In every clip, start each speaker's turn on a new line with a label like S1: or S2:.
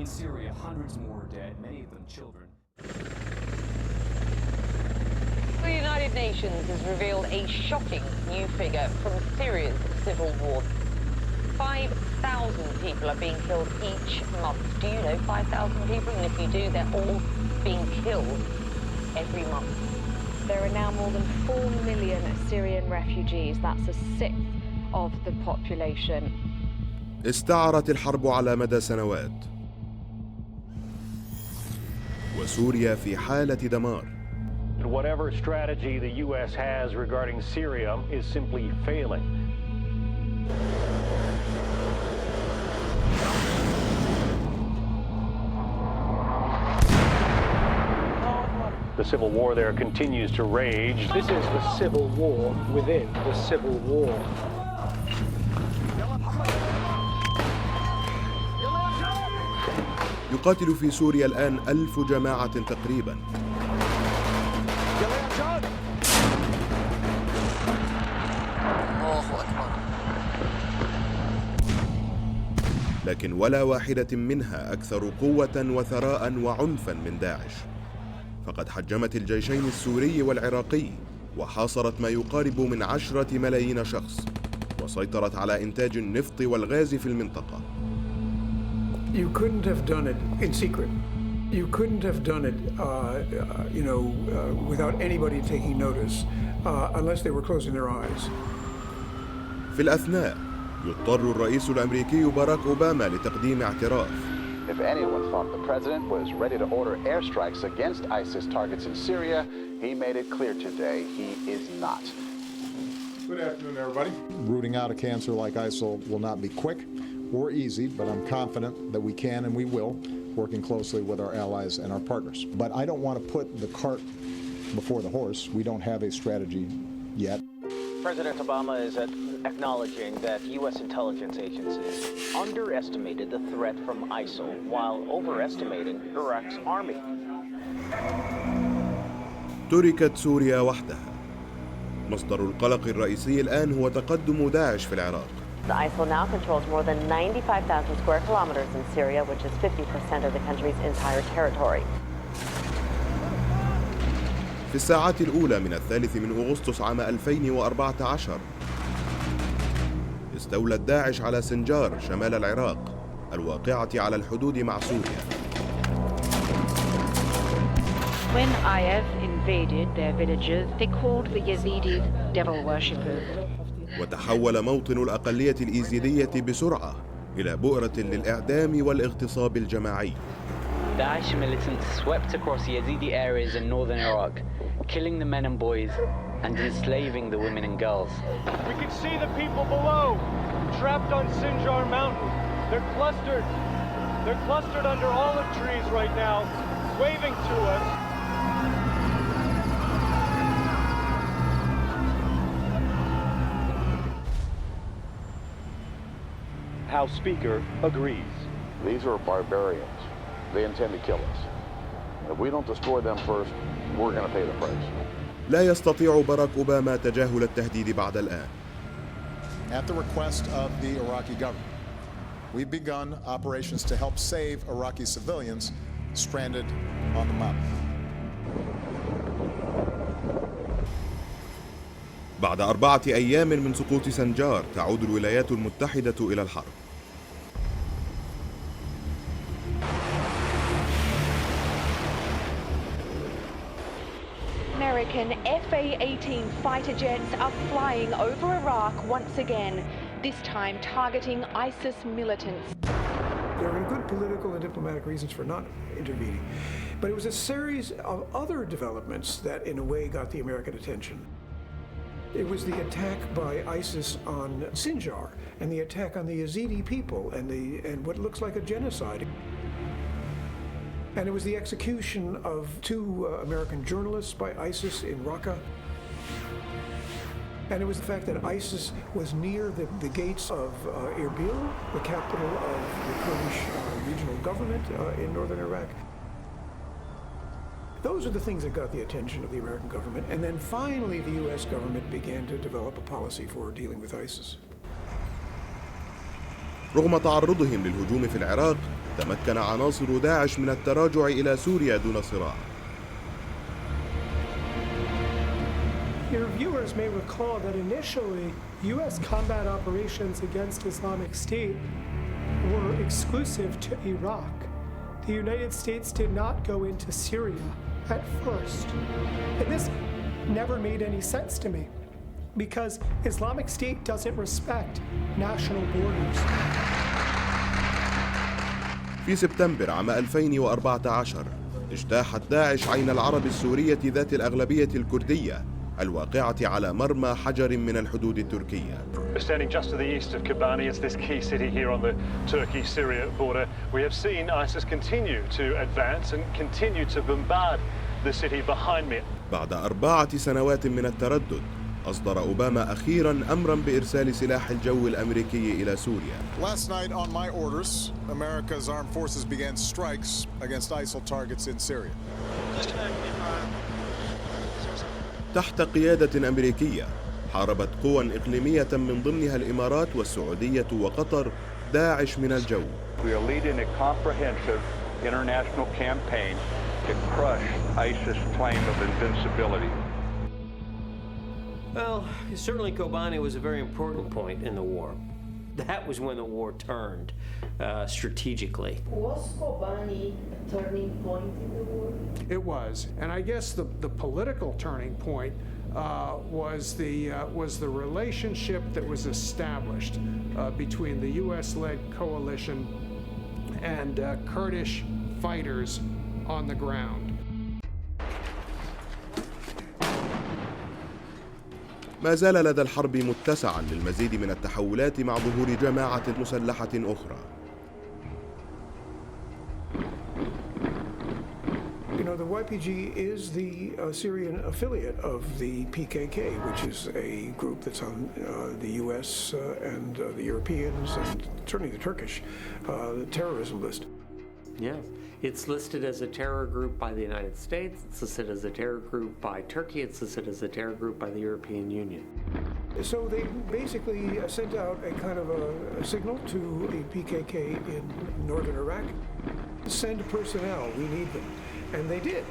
S1: Syria, hundreds more are dead, many of them children.
S2: The United Nations has revealed a shocking new figure from Syria's civil war. 5,000 people are being killed each month. Do you know 5,000 people? And if you do, they're all being killed every month.
S3: There are now more than 4 million Syrian refugees. That's a sixth of the population.
S4: استعرت الحرب على مدى سنوات، وسوريا في حالة دمار.
S5: Whatever strategy the U.S. has regarding Syria is simply failing. The civil war there continues to rage.
S6: This is the civil war within the civil war.
S4: يقاتل في سوريا الآن 1000 جماعة تقريباً. لكن ولا واحدة منها أكثر قوة وثراء وعنفاً من داعش. فقد حجمت الجيشين السوري والعراقي وحاصرت ما يقارب من 10 ملايين شخص، وسيطرت على إنتاج النفط والغاز في المنطقة.
S7: You couldn't have done it in secret. You couldn't have done it, without anybody taking notice, unless they were closing their eyes.
S4: في الأثناء يضطر الرئيس الأمريكي باراك أوباما لتقديم اعتراف.
S8: If anyone thought the president was ready to order airstrikes against ISIS targets in Syria, he made it clear today he is not.
S9: Good afternoon, everybody. Rooting out a cancer like ISIL will not be quick or easy, but I'm confident that we can and we will, working closely with our allies and our partners. But I don't want to put the cart before the horse. We don't have a strategy yet.
S10: President Obama is acknowledging that U.S. intelligence agencies underestimated the threat from ISIL while overestimating Iraq's army.
S4: تركت سوريا وحدها. مصدر القلق الرئيسي الآن هو تقدم داعش في العراق.
S11: ISIL now controls more than 95,000 square kilometers in Syria, which is 50% of the country's entire territory.
S4: في الساعات الأولى من 3 أغسطس عام 2014 استولت داعش على سنجار شمال العراق الواقعة على الحدود مع سوريا.
S3: When IS invaded their villages, they called the Yazidi devil worshippers.
S4: وتحول موطن الأقلية الإيزيدية بسرعة إلى بؤرة للإعدام والاغتصاب الجماعي.
S12: Daesh militants swept across Yazidi areas in northern Iraq, killing the men and boys and enslaving the women and girls.
S5: We can see the people below, trapped on Sinjar Mountain. They're clustered under olive trees right now, waving to us. House Speaker agrees.
S8: These are barbarians. They intend to kill us. If we don't destroy them first, we're going to pay the price.
S4: لا يستطيع باراك أوباما تجاهل التهديد بعد الآن.
S9: At the request of the Iraqi government, we've begun operations to help save Iraqi civilians stranded on the mountain.
S4: بعد 4 أيام من سقوط سنجار تعود الولايات المتحدة إلى الحرب.
S3: American F-A-18 fighter jets are flying over Iraq once again, this time targeting ISIS militants.
S7: There are good political and diplomatic reasons for not intervening, but it was a series of other developments that in a way got the American attention. It was the attack by ISIS on Sinjar and the attack on the Yazidi people and what looks like a genocide. And it was the execution of 2 American journalists by ISIS in Raqqa. And it was the fact that ISIS was near the gates of Erbil, the capital of the Kurdish regional government in northern Iraq. Those are the things that got the attention of the American government. And then finally, the U.S. government began to develop a policy for dealing with ISIS.
S4: رغم تعرضهم للهجوم في العراق، تمكن عناصر داعش من التراجع إلى سوريا دون صراع.
S13: Your viewers may recall that initially, U.S. combat operations against Islamic State were exclusive to Iraq. The United States did not go into Syria at first. And this never made any sense to me because Islamic State doesn't respect national borders.
S4: في سبتمبر عام 2014 اجتاحت داعش عين العرب السورية ذات الأغلبية الكردية الواقعة على مرمى حجر من الحدود التركية.
S5: We're standing just to the east of Kobani. It's this key city here on the Turkey-Syria border. We have seen ISIS continue to advance and continue to bombard the city behind me.
S4: بعد 4 سنوات من التردد، أصدر أوباما أخيراً أمراً بإرسال سلاح الجو الأمريكي إلى سوريا.
S9: Last night, on my orders, America's armed forces began strikes against ISIL targets in Syria.
S4: تحت قيادة أمريكية، حاربت قوى إقليمية من ضمنها الإمارات والسعودية وقطر داعش من الجو.
S14: We are leading a comprehensive international campaign to crush ISIS' claim of invincibility.
S15: Well, certainly Kobani was a very important point in the war. That was when the war turned strategically.
S16: Was Kobani a turning point in the war?
S6: It was, and I guess the political turning point was the relationship that was established between the U.S.-led coalition and Kurdish fighters on the ground.
S4: ما زال لدى الحرب متسعاً للمزيد من التحولات مع ظهور جماعة مسلحة أخرى.
S7: You know, the YPG is the Syrian affiliate of the PKK, which is a group that's on the U.S. And the Europeans and certainly the Turkish terrorism list.
S15: Yeah. It's listed as a terror group by the United States, it's listed as a terror group by Turkey, it's listed as a terror group by the European Union.
S7: So they basically sent out a kind of a signal to the PKK in northern Iraq, send personnel, we need them. And they did.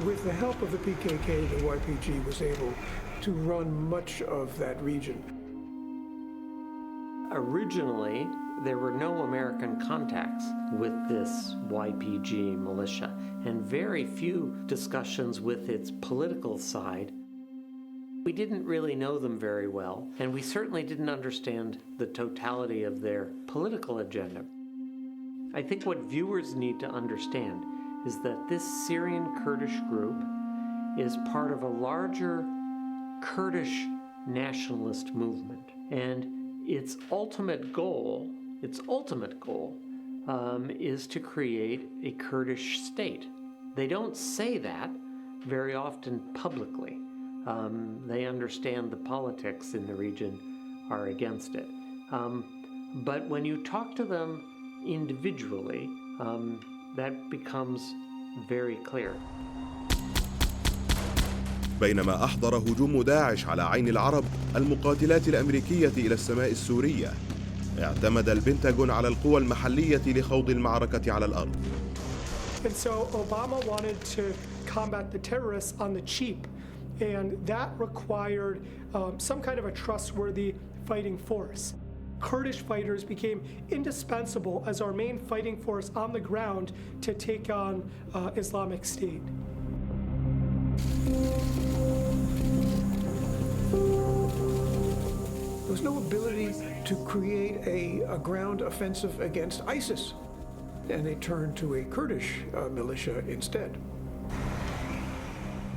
S7: With the help of the PKK, the YPG was able to run much of that region.
S15: Originally, there were no American contacts with this YPG militia and very few discussions with its political side. We didn't really know them very well, and we certainly didn't understand the totality of their political agenda. I think what viewers need to understand is that this Syrian Kurdish group is part of a larger Kurdish nationalist movement, and its ultimate goal is to create a Kurdish state. They don't say that very often publicly. They understand the politics in the region are against it. But when you talk to them individually, that becomes very clear.
S4: بينما أحضر هجوم داعش على عين العرب المقاتلات الأمريكية إلى السماء السورية، اعتمد البنتاغون على القوى المحلية لخوض المعركة على الأرض.
S13: And so Obama wanted to combat the terrorists on the cheap, and that required some kind of a trustworthy fighting force. Kurdish fighters became indispensable as our main fighting force on the ground to take on Islamic State.
S7: There was no ability to create a ground offensive against ISIS, and they turned to a Kurdish militia instead.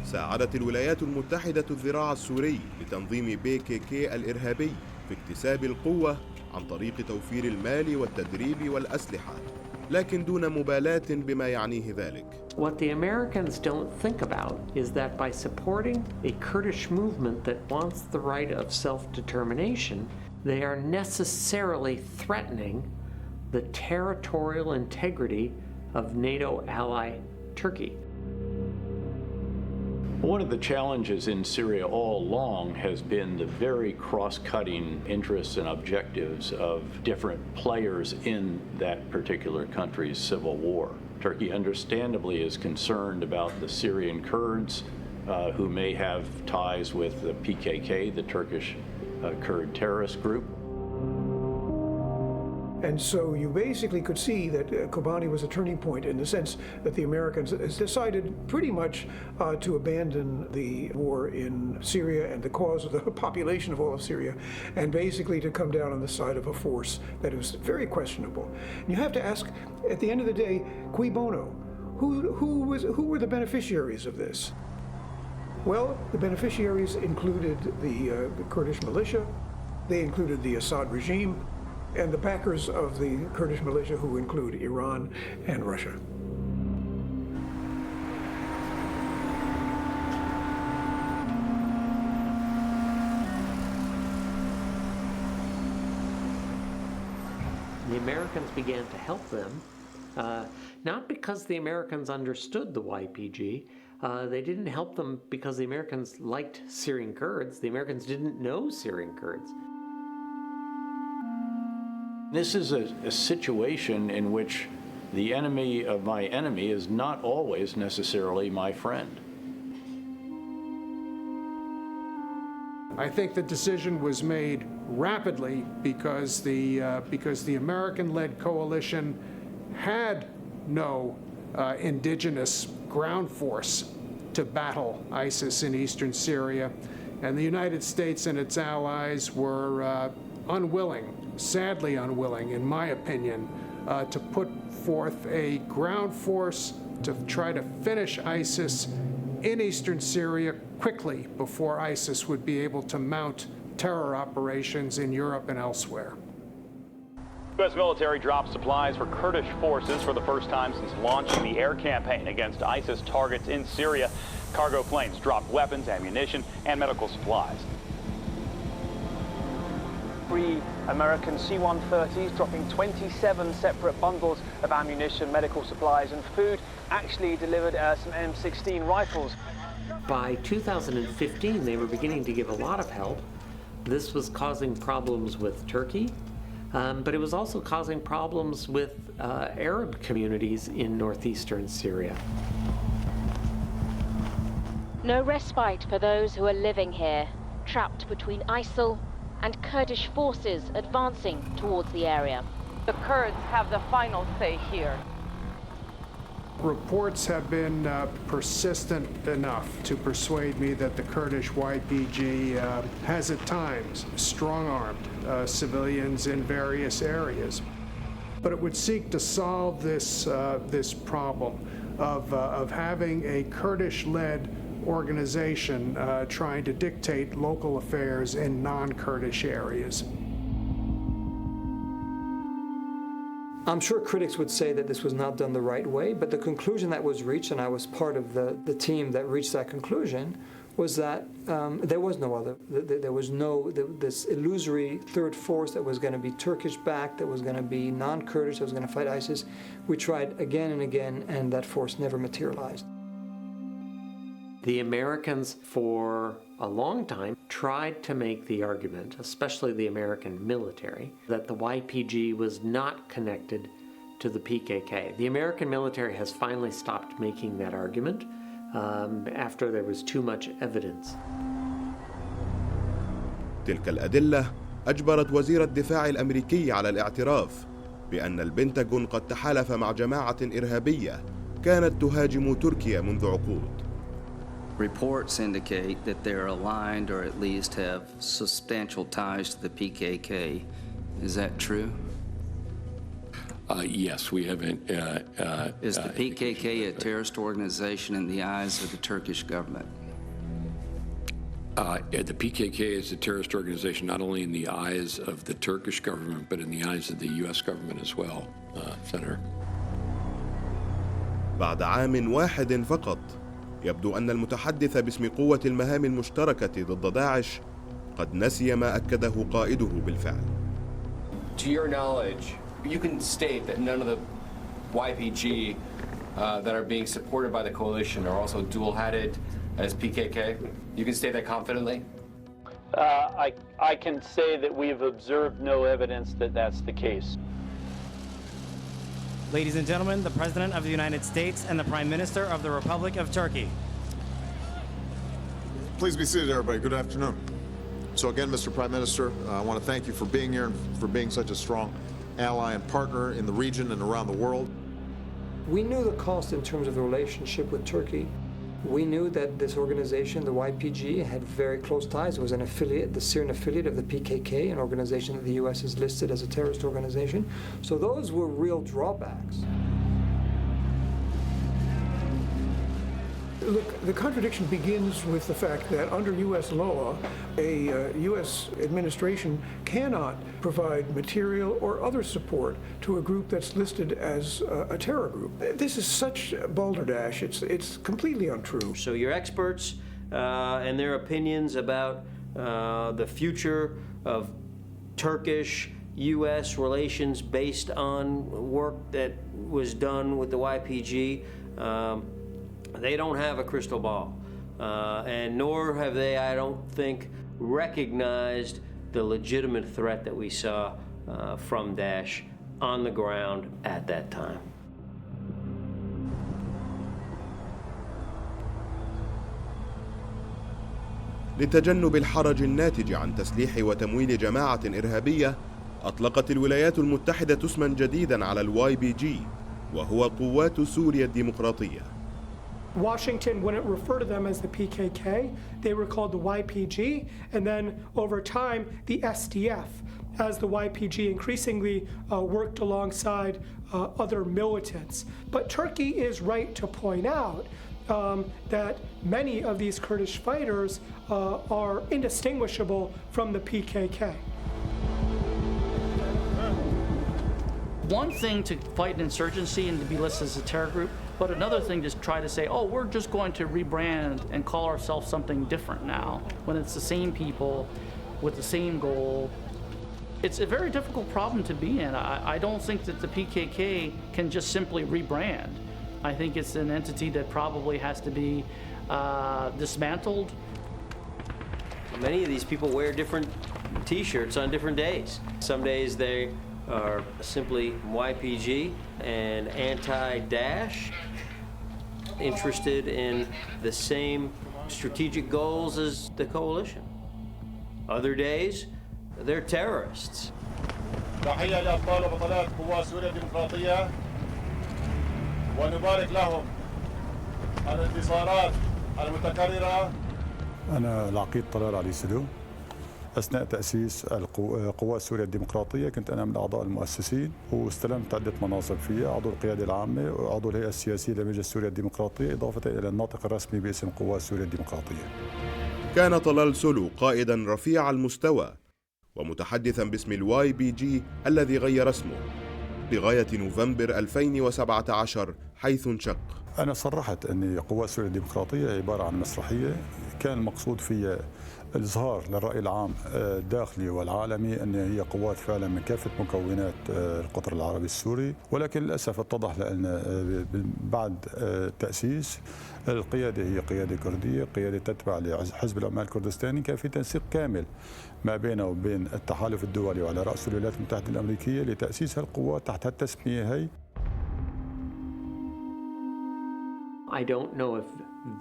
S4: ساعدت الولايات المتحدة الذراع السوري لتنظيم PKK الإرهابي في اكتساب القوة عن طريق توفير المال والتدريب والأسلحة، لكن دون مبالاة بما يعنيه ذلك.
S15: What the Americans don't think about is that by supporting a Kurdish movement that wants the right of self-determination, they are necessarily threatening the territorial integrity of NATO ally Turkey.
S17: One of the challenges in Syria all along has been the very cross-cutting interests and objectives of different players in that particular country's civil war. Turkey understandably is concerned about the Syrian Kurds who may have ties with the PKK, the Turkish Kurd terrorist group.
S7: And so you basically could see that Kobani was a turning point in the sense that the Americans decided pretty much to abandon the war in Syria and the cause of the population of all of Syria, and basically to come down on the side of a force that was very questionable. And you have to ask, at the end of the day, cui bono? Who were the beneficiaries of this? Well, the beneficiaries included the Kurdish militia, they included the Assad regime, and the backers of the Kurdish militia, who include Iran and Russia.
S15: The Americans began to help them, not because the Americans understood the YPG. They didn't help them because the Americans liked Syrian Kurds. The Americans didn't know Syrian Kurds.
S17: This is a situation in which the enemy of my enemy is not always necessarily my friend.
S6: I think the decision was made rapidly because the American-led coalition had no indigenous ground force to battle ISIS in eastern Syria, and the United States and its allies were unwilling, sadly unwilling, in my opinion, to put forth a ground force to try to finish ISIS in eastern Syria quickly before ISIS would be able to mount terror operations in Europe and elsewhere.
S18: U.S. military dropped supplies for Kurdish forces for the first time since launching the air campaign against ISIS targets in Syria. Cargo planes dropped weapons, ammunition, and medical supplies.
S10: 3 American C-130s dropping 27 separate bundles of ammunition, medical supplies, and food. Actually delivered some M16 rifles.
S15: By 2015, they were beginning to give a lot of help. This was causing problems with Turkey, but it was also causing problems with Arab communities in northeastern Syria.
S19: No respite for those who are living here, trapped between ISIL and Kurdish forces advancing towards the area.
S2: The Kurds have the final say here.
S6: Reports have been persistent enough to persuade me that the Kurdish YPG has at times strong-armed civilians in various areas. But it would seek to solve this problem of having a Kurdish-led organization trying to dictate local affairs in non-Kurdish areas.
S20: I'm sure critics would say that this was not done the right way, but the conclusion that was reached, and I was part of the team that reached that conclusion, was that there was no other. There was this illusory third force that was going to be Turkish-backed, that was going to be non-Kurdish, that was going to fight ISIS. We tried again and again, and that force never materialized.
S15: The Americans, for a long time, tried to make the argument, especially the American military, that the YPG was not connected to the PKK. The American military has finally stopped making that argument after there was too much evidence.
S4: تلك الأدلة أجبرت وزير الدفاع الأمريكي على الاعتراف بأن البنتاغون قد تحالف مع جماعة إرهابية كانت تهاجم تركيا منذ عقود.
S21: Reports indicate that they're aligned or at least have substantial ties to the PKK. Is that true?
S22: Yes, we haven't.
S21: Is the PKK a terrorist organization in the eyes of the Turkish government?
S22: The PKK is a terrorist organization not only in the eyes of the Turkish government, but in the eyes of the U.S. government as well, Senator.
S4: بعد عام واحد فقط يبدو أن المتحدث باسم قوة المهام المشتركة ضد داعش قد نسي ما أكده قائده بالفعل.
S23: To your knowledge, you can state that none of the YPG that are being supported by the coalition are also dual-headed as PKK? You can state that confidently?
S18: I can say that we have observed no evidence that that's the case.
S1: Ladies and gentlemen, the President of the United States and the Prime Minister of the Republic of Turkey.
S9: Please be seated, everybody. Good afternoon. So again, Mr. Prime Minister, I want to thank you for being here and for being such a strong ally and partner in the region and around the world.
S20: We knew the cost in terms of the relationship with Turkey. We knew that this organization, the YPG, had very close ties. It was an affiliate, the Syrian affiliate of the PKK, an organization that the U.S. has listed as a terrorist organization. So those were real drawbacks.
S7: Look, the contradiction begins with the fact that under U.S. law, a U.S. administration cannot provide material or other support to a group that's listed as a terror group. This is such balderdash. It's completely untrue.
S11: So your experts and their opinions about the future of Turkish-U.S. relations based on work that was done with the YPG, they don't have a crystal ball, and nor have they, I don't think, recognized the legitimate threat that we saw from Daesh on the ground at that time.
S4: لتجنب الحرج الناتج عن تسليح وتمويل جماعة إرهابية، أطلقت الولايات المتحدة اسما جديدا على الYPG، وهو قوات سوريا الديمقراطية.
S13: Washington wouldn't refer to them as the PKK. They were called the YPG, and then over time, the SDF, as the YPG increasingly worked alongside other militants. But Turkey is right to point out that many of these Kurdish fighters are indistinguishable from the PKK.
S12: One thing to fight an insurgency and to be listed as a terror group, but another thing to try to say, oh, we're just going to rebrand and call ourselves something different now, when it's the same people with the same goal. It's a very difficult problem to be in. I don't think that the PKK can just simply rebrand. I think it's an entity that probably has to be dismantled.
S11: Many of these people wear different T-shirts on different days. Some days they are simply YPG and anti-Daesh, interested in the same strategic goals as the coalition. Other days, they're terrorists.
S24: تحية لأبطال وبطلات قوى سوريا الديمقراطية ونبارك لهم على الانتصارات المتكررة.
S25: أنا العقيد طلال علي سدو. أثناء تأسيس القوى السورية الديمقراطية كنت أنا من أعضاء المؤسسين واستلمت عدة مناصب فيها، عضو القيادة العامة وعضو الهيئة السياسية لمجلس سوريا الديمقراطية، إضافة إلى الناطق الرسمي باسم قوى سوريا الديمقراطية.
S4: كان طلال سلو قائدا رفيع المستوى ومتحدثا باسم الYPG الذي غير اسمه لغاية نوفمبر 2017 حيث انشق.
S25: أنا صرحت أن قوى السورية الديمقراطية عبارة عن مسرحية كان المقصود فيها الإظهار للرأي العام الداخلي والعالمي أن هي قوات فعلا من كافة مكونات القطر العربي السوري، ولكن للأسف اتضح لأن بعد التأسيس القيادة هي قيادة كردية، قيادة تتبع لحزب العمال الكردستاني، كان في تنسيق كامل ما بينه وبين التحالف الدولي وعلى رأسه الولايات المتحدة الأمريكية لتأسيس هالقوات تحت هالتسمية هي.
S15: I don't know if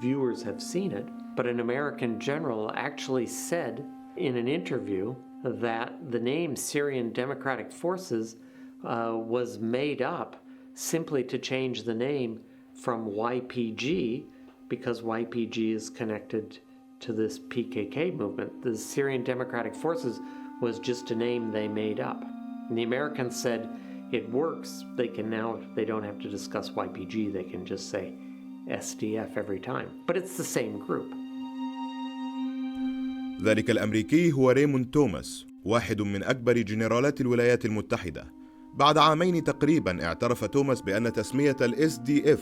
S15: viewers have seen it, but an American general actually said in an interview that the name Syrian Democratic Forces was made up simply to change the name from YPG because YPG is connected to this PKK movement. The Syrian Democratic Forces was just a name they made up. And the Americans said it works. They don't have to discuss YPG. They can just say SDF every time. But it's the same group.
S4: ذلك الأمريكي هو ريموند توماس، واحد من أكبر جنرالات الولايات المتحدة. بعد عامين تقريبا اعترف توماس بأن تسمية الSDF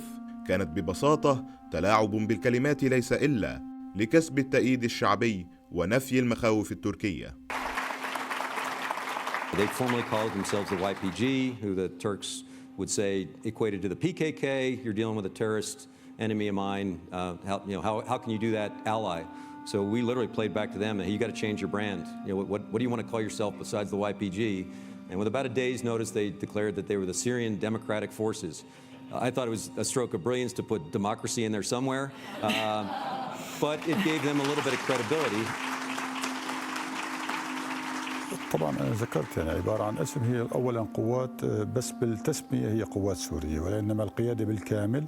S4: كانت ببساطة تلاعب بالكلمات ليس إلا لكسب التأييد الشعبي ونفي المخاوف التركية.
S26: They formally called themselves the YPG, who the Turks would say equated to the PKK. You're dealing with a terrorist
S3: enemy of mine. How can you do that, ally? So we literally played back to them, hey, you got to change your brand. What do you want to call yourself besides the YPG? And with about a day's notice, they declared that they were the Syrian Democratic Forces. I thought it was a stroke of brilliance to put democracy in there somewhere, but it gave them a little bit of credibility.
S25: طبعا أنا ذكرت يعني عبارة عن اسم هي أولا قوات بس بالتسمية هي قوات سورية وإنما القيادة بالكامل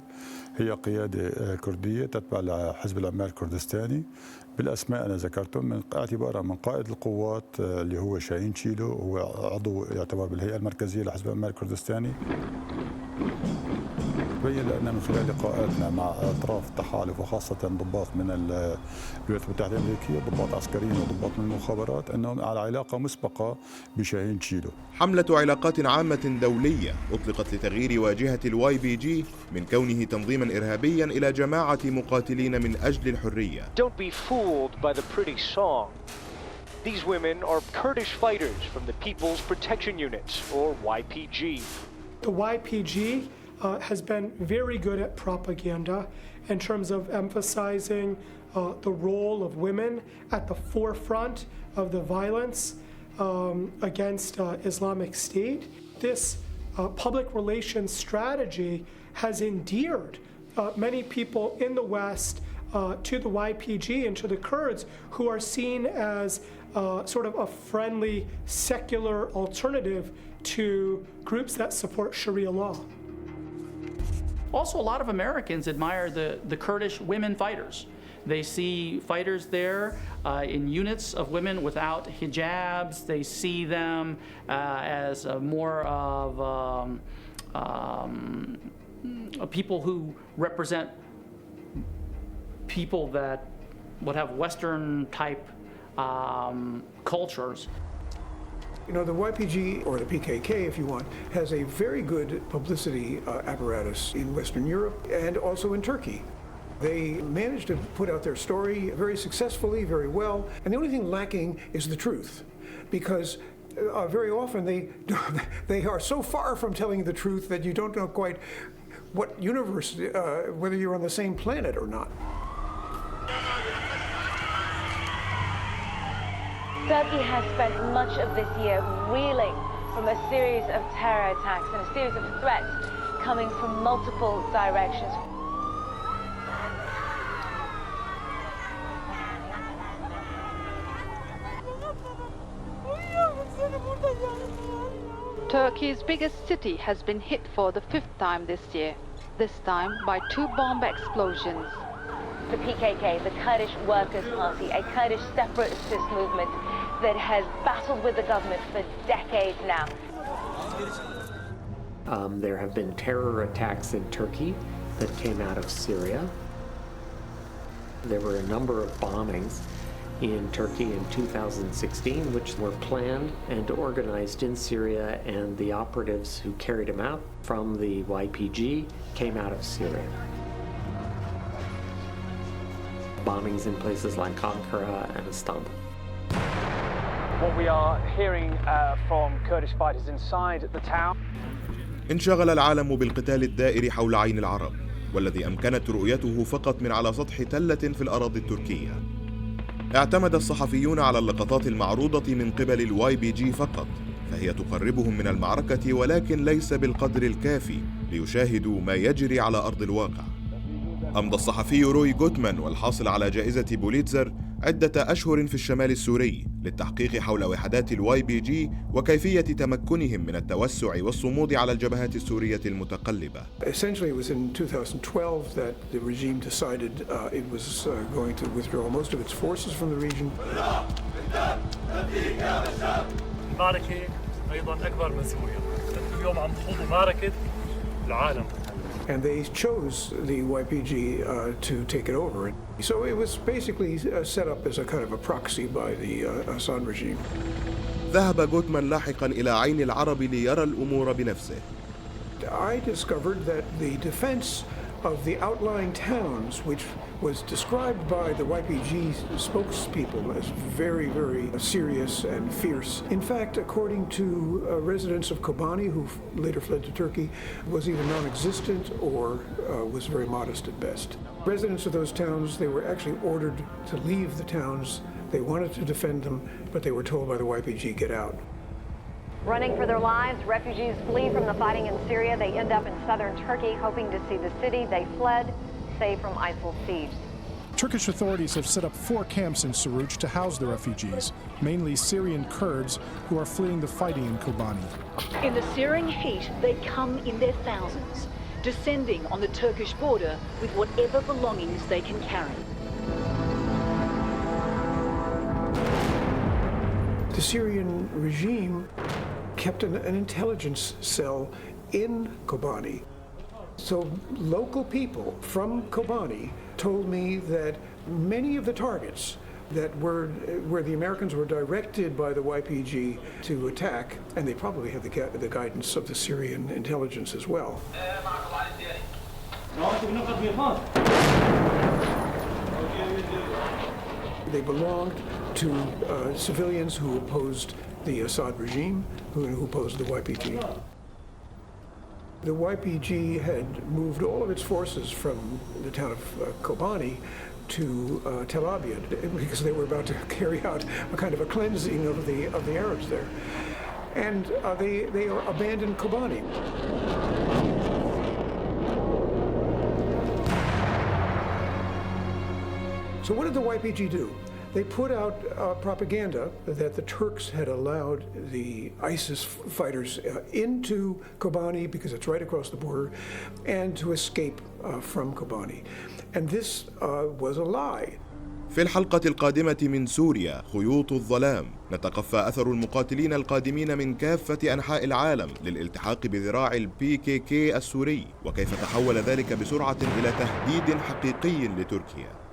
S25: هي قيادة كردية تتبع لحزب العمال الكردستاني. بالأسماء أنا ذكرتهم من اعتبارا من قائد القوات اللي هو شاهين تشيلو هو عضو يعتبر بالهيئة المركزية لحزب العمال الكردستاني. تبين لنا من خلال لقاءاتنا مع أطراف التحالف وخاصة ضباط من الولايات المتحدة الأمريكية ضباط عسكريين وضباط من المخابرات أنهم على علاقة مسبقة بشاهين تشيلو.
S4: حملة علاقات عامة دولية أطلقت لتغيير واجهة YPG من كونه تنظيما إرهابيا إلى جماعة مقاتلين من أجل الحرية.
S5: Don't be fooled by the pretty song. These women are Kurdish fighters from the People's Protection Units, or YPG.
S13: The YPG has been very good at propaganda in terms of emphasizing the role of women at the forefront of the violence against Islamic State. This public relations strategy has endeared many people in the West to the YPG and to the Kurds, who are seen as sort of a friendly, secular alternative to groups that support Sharia law.
S12: Also, a lot of Americans admire the Kurdish women fighters. They see fighters there in units of women without hijabs. They see them as more of people who represent people that would have Western type cultures.
S7: You know, the YPG, or the PKK if you want, has a very good publicity apparatus in Western Europe and also in Turkey. They managed to put out their story very successfully, very well, and the only thing lacking is the truth, because very often they are so far from telling the truth that you don't know quite what universe, whether you're on the same planet or not.
S2: Turkey has spent much of this year reeling from a series of terror attacks and a series of threats coming from multiple directions.
S8: Turkey's biggest city has been hit for the 5th time this year, this time by 2 bomb explosions.
S2: The PKK, the Kurdish Workers' Party, a Kurdish separatist movement that has battled with the government for decades now.
S15: There have been terror attacks in Turkey that came out of Syria. There were a number of bombings in Turkey in 2016, which were planned and organized in Syria, and the operatives who carried them out from the YPG came out of Syria. Bombings in places like Ankara and Istanbul.
S5: What we are hearing from Kurdish fighters inside the town.
S4: انشغل العالم بالقتال الدائر حول عين العرب، والذي أمكنت رؤيته فقط من على سطح تلة في الأراضي التركية. اعتمد الصحفيون على اللقطات المعروضة من قبل YPG فقط، فهي تقربهم من المعركة ولكن ليس بالقدر الكافي ليشاهدوا ما يجري على أرض الواقع. أمضى الصحفي روي غوتمان والحاصل على جائزة بوليتزر عدة أشهر في الشمال السوري للتحقيق حول وحدات YPG وكيفية تمكنهم من التوسع والصمود على الجبهات السورية المتقلبة.
S7: Essentially, it was in 2012 that the regime decided it was going to withdraw most of its forces from the region.
S14: المعركة أيضا أكبر من سوريا. اليوم عم تخوضوا معركة العالم.
S7: And they chose the YPG to take it over. So it was basically set up as a kind of a proxy by the Assad regime.
S4: ذهب غوتمان لاحقا إلى عين العرب ليرى الأمور بنفسه.
S7: I discovered that the defense of the outlying towns, which was described by the YPG spokespeople as very, very serious and fierce. In fact, according to residents of Kobani, who later fled to Turkey, was either non-existent or was very modest at best. Residents of those towns, they were actually ordered to leave the towns. They wanted to defend them, but they were told by the YPG, get out.
S6: Running for their lives, refugees flee from the fighting in Syria. They end up in southern Turkey, hoping to see the city they fled, saved from ISIL siege.
S10: Turkish authorities have set up 4 camps in Suruc to house the refugees, mainly Syrian Kurds who are fleeing the fighting in Kobani.
S16: In the searing heat, they come in their thousands, descending on the Turkish border with whatever belongings they can carry.
S7: The Syrian regime kept an intelligence cell in Kobani. So local people from Kobani told me that many of the targets that were where the Americans were directed by the YPG to attack, and they probably had the guidance of the Syrian intelligence as well. They belonged to civilians who opposed the Assad regime, who opposed the YPG. The YPG had moved all of its forces from the town of Kobani to Tel Abyad because they were about to carry out a kind of a cleansing of the Arabs there, and they abandoned Kobani. So what did the YPG do? They put out propaganda that the Turks had allowed the ISIS fighters into Kobani because it's right across the border, and to escape from Kobani. And this was a lie.
S4: في الحلقة القادمة من سوريا خيوط الظلام نتقفى أثر المقاتلين القادمين من كافة أنحاء العالم للالتحاق بذراع الPKK السوري، وكيف تحول ذلك بسرعة إلى تهديد حقيقي لتركيا.